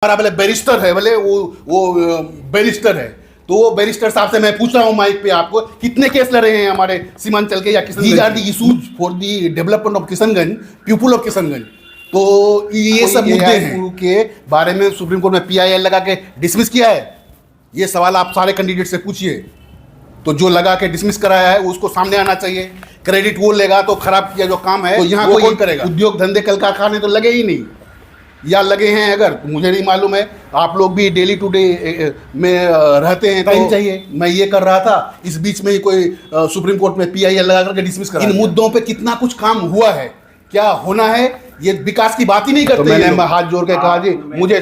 हमारा बोले बैरिस्टर है, बोले वो बैरिस्टर है, तो वो बैरिस्टर साहब से मैं पूछ रहा हूँ माइक पे, आपको कितने केस लड़े हैं हमारे सीमांचल के या Kishanganj? These are the issues for the development of Kishanganj, people of Kishanganj. तो ये सब मुद्दे हैं के बारे में सुप्रीम कोर्ट में PIL लगा के डिसमिस किया है। ये सवाल आप सारे कैंडिडेट से पूछिए, तो जो लगा के डिसमिस कराया है उसको सामने आना चाहिए। क्रेडिट वो लेगा तो खराब किया जो काम है तो यहाँ कोई करेगा? उद्योग धंधे कल कारखाने तो लगे ही नहीं, या लगे हैं अगर मुझे नहीं मालूम है। आप लोग भी डेली टू डे में रहते हैं, टाइम चाहिए। मैं ये कर रहा था, इस बीच में ही कोई सुप्रीम कोर्ट में PIL लगा करके डिसमिस करा। इन मुद्दों पे कितना कुछ काम हुआ है, क्या होना है, ये विकास की बात ही नहीं करते। तो मैंने हाथ जोड़ के कहा जी मुझे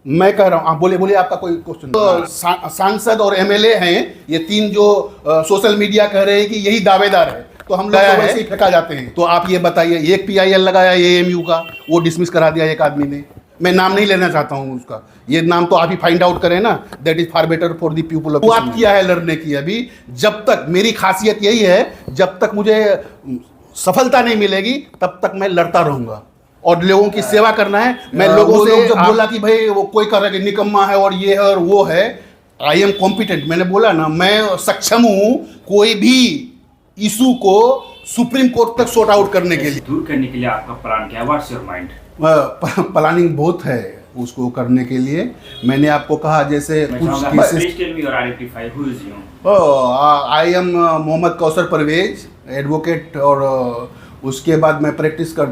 मैं कह रहा हूँ, आप बोले आपका कोई क्वेश्चन? तो सांसद और MLA हैं ये तीन जो सोशल मीडिया कह रहे हैं कि यही दावेदार है, तो हम लोग तो वैसे ही फेंका जाते हैं। तो आप ये बताइए, एक PIL लगाया AMU का, वो डिसमिस करा दिया एक आदमी ने। मैं नाम नहीं लेना चाहता हूँ उसका, ये नाम तो आप ही फाइंड आउट करें ना। That is far better for the people of. आप किया है लड़ने की, अभी जब तक मेरी खासियत यही है, जब तक मुझे सफलता नहीं मिलेगी तब तक मैं लड़ता रहूंगा और लोगों की सेवा करना है। मैं लोगों से जब बोला कि भाई वो कोई कर रहा है निकम्मा है और ये है और वो है, आई एम कॉम्पिटेंट। मैंने बोला ना, मैं सक्षम हूँ कोई भी इशू को सुप्रीम कोर्ट तक सॉर्ट आउट करने के लिए। दूर करने के लिए आपका प्लान क्या है? What's your mind? प्लानिंग बहुत है उसको करने के लिए। मैंने आपको कहा जैसे कुछ I am Mohammad Kausar Parvez, advocate, और उसके बाद मैं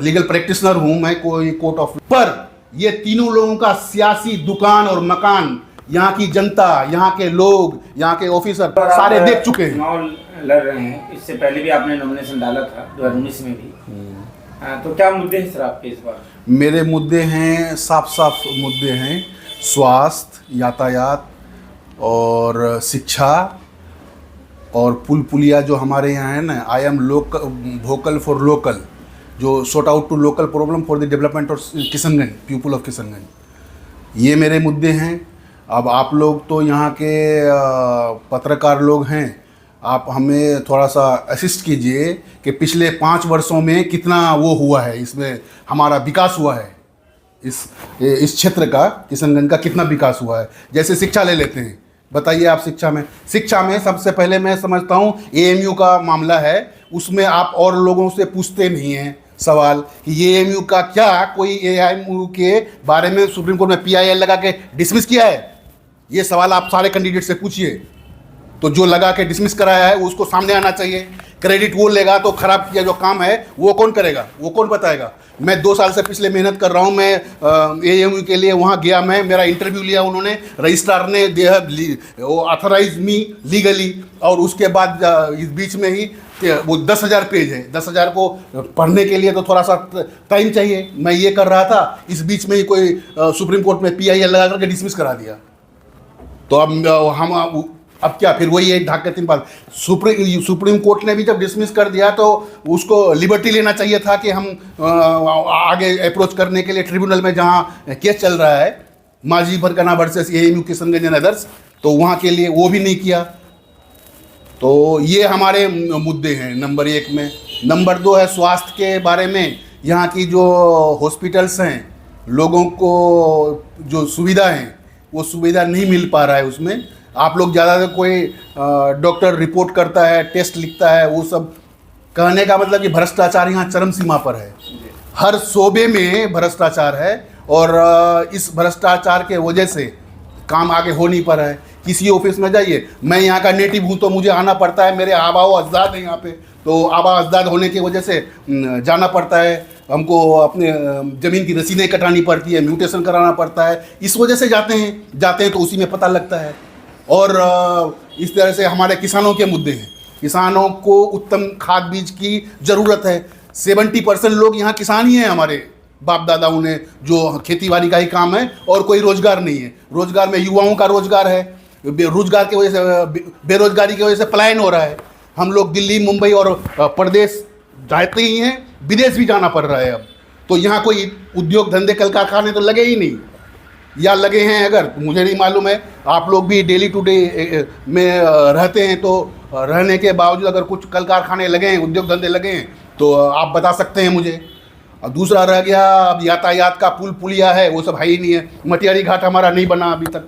लीगल प्रैक्टिशनर हूं। मैं कोई कोर्ट ऑफ पर ये तीनों लोगों का सियासी दुकान और मकान, यहाँ की जनता, यहाँ के लोग, यहाँ के ऑफिसर सारे देख चुके हैं। चुनाव लड़ रहे हैं, इससे पहले भी आपने नॉमिनेशन डाला था 2019 में भी। तो क्या मुद्दे हैं सर आपके इस बार? मेरे मुद्दे हैं, साफ मुद्दे हैं, स्वास्थ्य, यातायात और शिक्षा और पुल पुलिया जो हमारे यहाँ है ना। I am vocal for local, जो sort out to local problem for the development of Kishanganj, people of Kishanganj. ये मेरे मुद्दे हैं। अब आप लोग तो यहाँ के पत्रकार लोग हैं, आप हमें थोड़ा सा असिस्ट कीजिए कि पिछले 5 वर्षों में कितना वो हुआ है, इसमें हमारा विकास हुआ है, इस क्षेत्र का, किशनगंज का कितना विकास हुआ है। जैसे शिक्षा ले लेते हैं, बताइए आप शिक्षा में सबसे पहले मैं समझता हूँ AMU का मामला है, उसमें आप और लोगों से पूछते नहीं हैं सवाल कि ये AMU का क्या, कोई AMU के बारे में सुप्रीम कोर्ट में PIL लगा के डिसमिस किया है। ये सवाल आप सारे कैंडिडेट से पूछिए, तो जो लगा के डिसमिस कराया है उसको सामने आना चाहिए। क्रेडिट वो लेगा तो खराब किया जो काम है वो कौन करेगा, वो कौन बताएगा? मैं 2 साल से पिछले मेहनत कर रहा हूँ। मैं AMU के लिए वहाँ गया, मैं मेरा इंटरव्यू लिया उन्होंने, रजिस्ट्रार ने वो ऑथराइज मी लीगली, और उसके बाद इस बीच में ही वो 10,000 पेज है, 10,000 को पढ़ने के लिए तो थोड़ा सा टाइम चाहिए। मैं ये कर रहा था, इस बीच में ही कोई सुप्रीम कोर्ट में PIL लगा करके डिसमिस करा दिया। तो अब क्या, फिर वही एक ढाक के 3 बार सुप्रीम कोर्ट ने भी जब डिसमिस कर दिया तो उसको लिबर्टी लेना चाहिए था कि हम आगे अप्रोच करने के लिए ट्रिब्यूनल में जहाँ केस चल रहा है, माजी Fergana versus AMU Kishanganj and others, तो वहाँ के लिए वो भी नहीं किया। तो ये हमारे मुद्दे हैं नंबर 1 में। नंबर 2 है स्वास्थ्य के बारे में। यहाँ की जो हॉस्पिटल्स हैं, लोगों को जो सुविधा हैं वो सुविधा नहीं मिल पा रहा है। उसमें आप लोग ज़्यादातर कोई डॉक्टर रिपोर्ट करता है, टेस्ट लिखता है, वो सब कहने का मतलब कि भ्रष्टाचार यहाँ चरम सीमा पर है। हर शोबे में भ्रष्टाचार है और इस भ्रष्टाचार के वजह से काम आगे हो नहीं पा रहा है। किसी ऑफिस में जाइए, मैं यहाँ का नेटिव हूँ तो मुझे आना पड़ता है, मेरे आबा व अजदाद हैं यहाँ पे, तो आबा अजदाद होने की वजह से जाना पड़ता है, हमको अपने ज़मीन की रसीदें कटानी पड़ती है, म्यूटेशन कराना पड़ता है। इस वजह से जाते हैं तो उसी में पता लगता है। और इस तरह से हमारे किसानों के मुद्दे हैं। किसानों को उत्तम खाद बीज की ज़रूरत है। 70% लोग यहाँ किसान ही हैं, हमारे बाप दादाओं ने जो खेती बाड़ी का ही काम है और कोई रोज़गार नहीं है। रोज़गार में युवाओं का रोज़गार है, रोज़गार की वजह से, बेरोज़गारी की वजह से पलायन हो रहा है। हम लोग दिल्ली, मुंबई और प्रदेश जाते ही हैं, विदेश भी जाना पड़ रहा है अब। तो यहाँ कोई उद्योग धंधे कल कारखाने तो लगे ही नहीं, या लगे हैं अगर मुझे नहीं मालूम है। आप लोग भी डेली टू डे में रहते हैं, तो रहने के बावजूद अगर कुछ कल कारखाने लगे हैं, उद्योग धंधे लगे हैं, तो आप बता सकते हैं मुझे। और दूसरा रह गया अब यातायात का पुल पुलिया है, वो सब है ही नहीं है। मटियारी घाट हमारा नहीं बना अभी तक,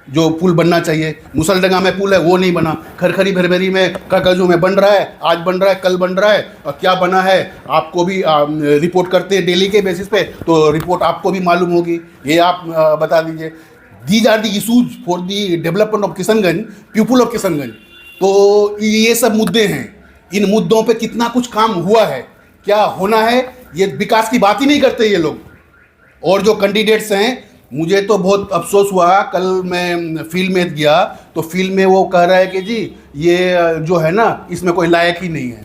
जो पुल बनना चाहिए। मुसलडंगा में पुल है वो नहीं बना। खरखरी भरभरी में कागजों में बन रहा है, आज बन रहा है, कल बन रहा है, और क्या बना है आपको भी रिपोर्ट करते हैं डेली के बेसिस पे, तो रिपोर्ट आपको भी मालूम होगी, ये आप बता दीजिए। These are the issues for the development of Kishanganj, people of Kishanganj. तो ये सब मुद्दे हैं, इन मुद्दों पे कितना कुछ काम हुआ है, क्या होना है, ये विकास की बात ही नहीं करते ये लोग। और जो कैंडिडेट्स हैं, मुझे तो बहुत अफसोस हुआ, कल मैं फील्ड में गया तो फील्ड में वो कह रहा है कि जी ये जो है ना इसमें कोई लायक ही नहीं है।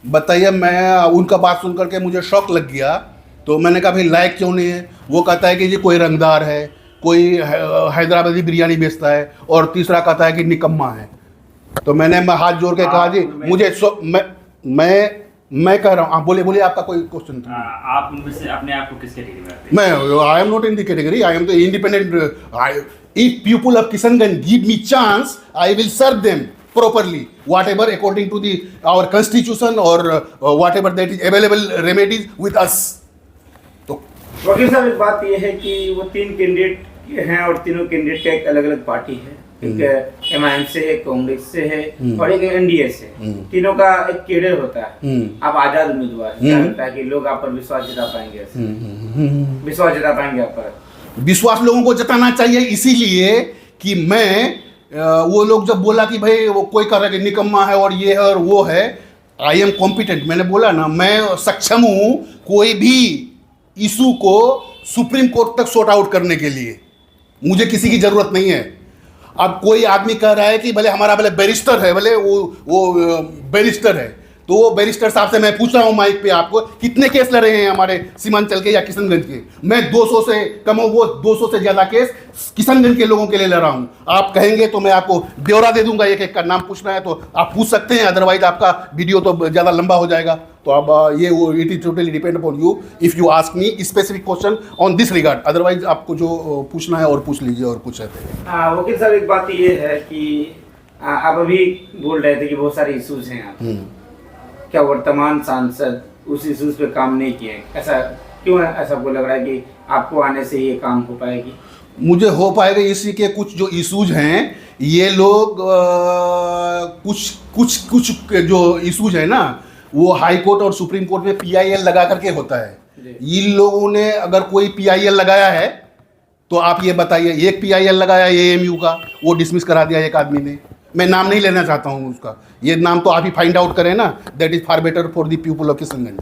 बताइए, मैं उनका बात सुन करके मुझे शौक लग गया। तो मैंने कहा भाई लायक क्यों नहीं है? वो कहता है कि जी कोई रंगदार है, कोई हैदराबादी बिरयानी बेचता है, और तीसरा कहता है कि निकम्मा है। तो मैंने हाथ जोड़ के कहा जी मुझे मैं कह रहा हूँ, आप बोलिए आपका कोई क्वेश्चन था? आप उनमें से अपने आप को किस कैटेगरी में रखते हैं? मैं I am not in the category, I am the independent. If people of Kishanganj give me chance, I will serve them properly, whatever according to our constitution or whatever that is available remedies with us. तो वकील साहब, एक बात ये है कि वो 3 candidate हैं और तीनों कैंडिडेट का एक अलग अलग पार्टी है, एक एमआईएम से है, कांग्रेस से है और एक एनडीए से। तीनों का एक कैडर होता है। आप आजाद उम्मीदवार, क्या लगता है कि लोग आप पर विश्वास जता पाएंगे? विश्वास जता पाएंगे आप पर? विश्वास लोगों को जताना चाहिए, इसीलिए कि मैं वो लोग जब बोला कि भाई वो कोई कर रहा है कि निकम्मा है और ये है और वो है, आई एम कॉम्पिटेंट। मैंने बोला ना, मैं सक्षम हूँ कोई भी इशू को सुप्रीम कोर्ट तक सॉर्ट आउट करने के लिए। मुझे किसी की ज़रूरत नहीं है। अब कोई आदमी कह रहा है कि भले हमारा भले बैरिस्टर है, भले वो बैरिस्टर है, तो वो बैरिस्टर साहब से मैं पूछ रहा हूँ माइक पे, आपको कितने केस लड़े हैं हमारे सीमांचल के या किशनगंज के? मैं 200 से कम, वो 200 से ज़्यादा केस किशनगंज के लोगों के लिए लड़ा हूँ। आप कहेंगे तो मैं आपको ब्यौरा दे दूंगा, एक एक का नाम पूछना है तो आप पूछ सकते हैं, अदरवाइज आपका वीडियो तो ज़्यादा लंबा हो जाएगा। तो अब ये वो it is totally depend upon you if you ask me specific question on this regard, otherwise आपको जो पूछना है और पूछ लीजिए और पूछ सकते हैं। वकील साहब, एक बात ये है कि आप अभी बोल रहे थे कि बहुत सारे इशूज हैं यहाँ, क्या वर्तमान सांसद उस इशूज पे काम नहीं किए? ऐसा क्यों है? ऐसा आपको लग रहा है कि आपको आने से ये काम हो पाएगी? मुझे हो पाएगा। इसी के कुछ जो इशूज हैं, ये लोग कुछ जो इशूज है ना, वो हाई कोर्ट और सुप्रीम कोर्ट में PIL लगा करके होता है। इन लोगों ने अगर कोई PIL लगाया है तो आप ये बताइए, एक PIL लगाया AMU का, वो डिसमिस करा दिया एक आदमी ने। मैं नाम नहीं लेना चाहता हूँ उसका, ये नाम तो आप ही फाइंड आउट करें ना। That is far better for the people of Kishanganj.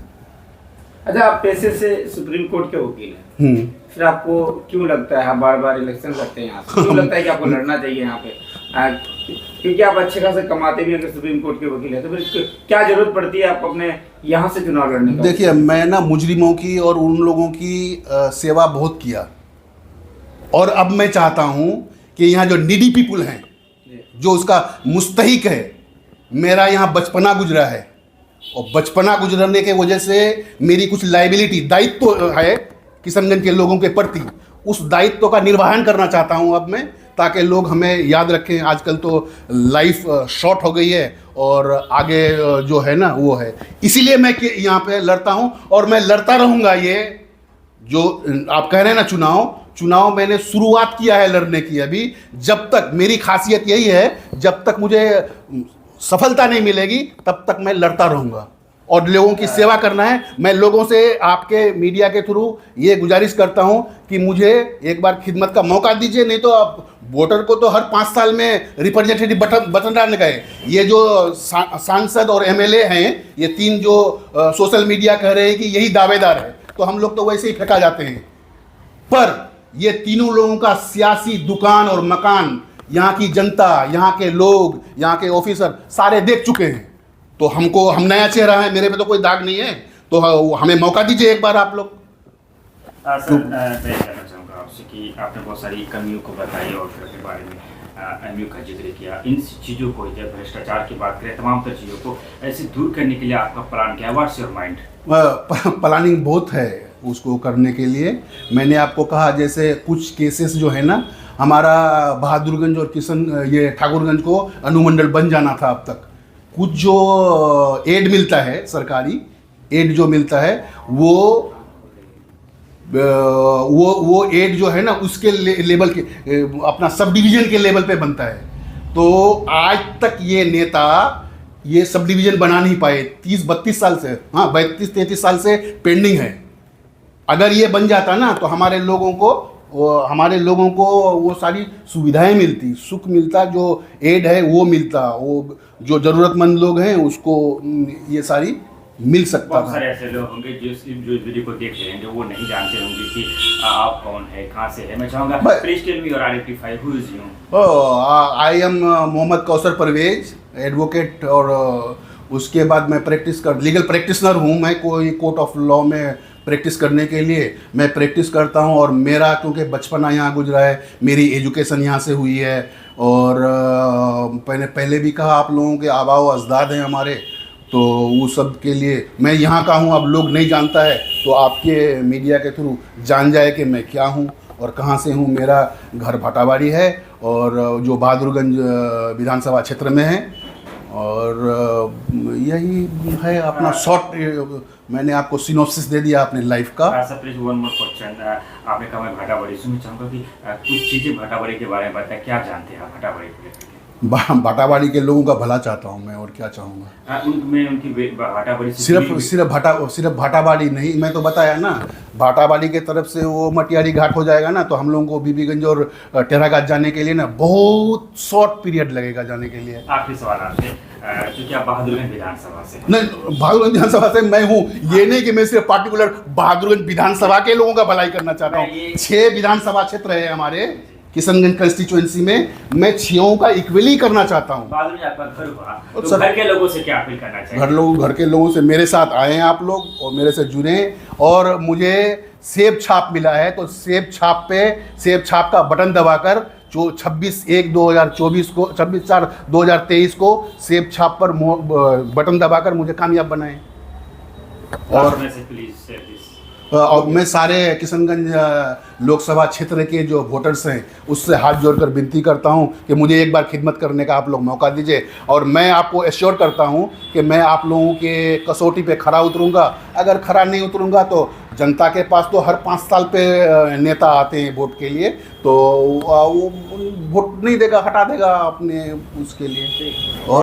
अच्छा, आप पैसे से सुप्रीम कोर्ट के वकील हैं, फिर आपको क्यों लगता है, बार बार इलेक्शन लड़ते हैं यहाँ से, क्यों लगता है कि आपको लड़ना चाहिए यहाँ पे? क्योंकि आप अच्छे खासे कमाते भी हैं, अगर सुप्रीम कोर्ट के वकील है तो फिर क्या जरूरत पड़ती है आपको अपने यहाँ से चुनाव लड़ने का? देखिए, मैं ना मुजरिमों की और उन लोगों की सेवा बहुत किया, और अब मैं चाहता हूँ कि यहाँ जो नीडी पीपुल हैं, जो उसका मुस्तहिक है, मेरा यहाँ बचपना गुजरा है, और बचपना गुजरने के वजह से मेरी कुछ लाइबिलिटी, दायित्व है किशनगंज के लोगों के प्रति। उस दायित्व का निर्वहन करना चाहता हूँ अब मैं, ताकि लोग हमें याद रखें। आजकल तो लाइफ शॉर्ट हो गई है और आगे जो है ना वो है, इसीलिए मैं यहाँ पे लड़ता हूँ और मैं लड़ता रहूँगा। ये जो आप कह रहे हैं ना चुनाव मैंने शुरुआत किया है लड़ने की अभी। जब तक मेरी खासियत यही है, जब तक मुझे सफलता नहीं मिलेगी तब तक मैं लड़ता रहूँगा और लोगों की सेवा करना है। मैं लोगों से आपके मीडिया के थ्रू ये गुजारिश करता हूँ कि मुझे एक बार खिदमत का मौका दीजिए, नहीं तो आप वोटर को तो हर 5 साल में रिप्रेजेंटेटिव बटन डालने का है। ये जो सांसद और MLA हैं, ये 3 जो सोशल मीडिया कह रहे हैं कि यही दावेदार है, तो हम लोग तो वैसे ही फेंका जाते हैं। पर ये तीनों लोगों का सियासी दुकान और मकान यहाँ की जनता, यहाँ के लोग, यहाँ के ऑफिसर सारे देख चुके हैं। तो हम नया चेहरा है, मेरे पे तो कोई दाग नहीं है, तो हमें मौका दीजिए एक बार आप लोग। सर, मैं कहना चाहूँगा आपसे कि आपने बहुत सारी कमियों को बताई और फिर अपने बारे में MU का जिक्र किया। इन चीज़ों को, जब भ्रष्टाचार की बात करें, तमाम तर चीज़ों को ऐसे दूर करने के लिए आपका प्लान क्या है? What's your mind? प्लानिंग बहुत है उसको करने के लिए। मैंने आपको कहा जैसे कुछ केसेस जो है ना, हमारा बहादुरगंज और ये ठाकुरगंज को अनुमंडल बन जाना था अब तक। कुछ जो एड मिलता है, सरकारी एड जो मिलता है, वो वो एड जो है ना उसके लेवल के अपना सब डिवीजन के लेवल पे बनता है। तो आज तक ये नेता ये सब डिवीजन बना नहीं पाए, 30-32 साल से, हाँ 32-33 साल से पेंडिंग है। अगर ये बन जाता ना तो हमारे लोगों को वो सारी सुविधाएं मिलती, सुख मिलता, जो एड है वो मिलता, वो जो ज़रूरतमंद लोग हैं उसको ये सारी मिल सकता बहुत था। सारे ऐसे लोग होंगे जो इस वीडियो को देख रहे हैं जो वो नहीं जानते होंगे कि आप कौन है, कहाँ से है। मैं चाहूँगा प्लीज टेल मी और identify who is you. I am Mohammad Kausar Parvez, advocate, और उसके बाद मैं लीगल प्रैक्टिशनर हूँ। मैं कोई कोर्ट ऑफ लॉ में प्रैक्टिस करने के लिए मैं प्रैक्टिस करता हूँ, और मेरा क्योंकि बचपना यहाँ गुजरा है, मेरी एजुकेशन यहाँ से हुई है, और मैंने पहले भी कहा आप लोगों के आबा व अजदाद हैं हमारे, तो वो सब के लिए मैं यहाँ का हूँ। अब लोग नहीं जानता है तो आपके मीडिया के थ्रू जान जाए कि मैं क्या हूँ और कहाँ से हूँ। मेरा घर भाटाबाड़ी है, और जो बहादुरगंज विधानसभा क्षेत्र में है, और यही है अपना शॉर्ट। मैंने आपको सिनॉप्सिस दे दिया अपने लाइफ का। Sir please one more question. आपने कहा मैं भाटाबाड़ी से, मैं चाहूँगा कि कुछ चीज़ें भाटाबाड़ी के बारे में बताएं। क्या जानते हैं आप भाटाबाड़ी को लेकर? भाटाबाड़ी के लोगों का भला चाहता हूँ मैं, और क्या चाहूँगा। मैं उनकी भाटाबाड़ी से सिर्फ भाटाबाड़ी नहीं, मैं तो बताया ना, भाटाबाड़ी के तरफ से वो मटियारी घाट हो जाएगा ना, तो हम लोगों को बीबीगंज और टेराघाट जाने के लिए ना बहुत शॉर्ट पीरियड लगेगा जाने के लिए। आखिरी सवाल आपसे, क्योंकि आप बहादुरगंज विधानसभा से। नहीं, बहादुरगंज विधानसभा से मैं हूँ, ये नहीं कि मैं सिर्फ पार्टिकुलर बहादुरगंज विधानसभा के लोगों का भलाई करना चाहता हूँ। 6 विधानसभा क्षेत्र है हमारे किशनगंज कंस्टिट्यूएंसी में, मैं 6 का इक्वली करना चाहता हूँ। बहादुर जी आपका घर हुआ, तो घर के लोगों से क्या अपील करना चाहिए? घर के लोगों से मेरे साथ आए हैं आप लोग, और मेरे से जुड़े, और मुझे सेब छाप मिला है, तो सेब छाप का बटन दबाकर जो 26/1/2024 को 26/4/2023 को सेब छाप पर बटन दबाकर मुझे कामयाब बनाएं। और मैं सारे किशनगंज लोकसभा क्षेत्र के जो वोटर्स हैं उससे हाथ जोड़कर विनती करता हूं कि मुझे एक बार खिदमत करने का आप लोग मौका दीजिए, और मैं आपको एश्योर करता हूं कि मैं आप लोगों के कसौटी पे खरा उतरूंगा। अगर खरा नहीं उतरूंगा तो जनता के पास तो हर 5 साल पे नेता आते हैं वोट के लिए, तो वो वोट नहीं देगा, हटा देगा अपने उसके लिए। और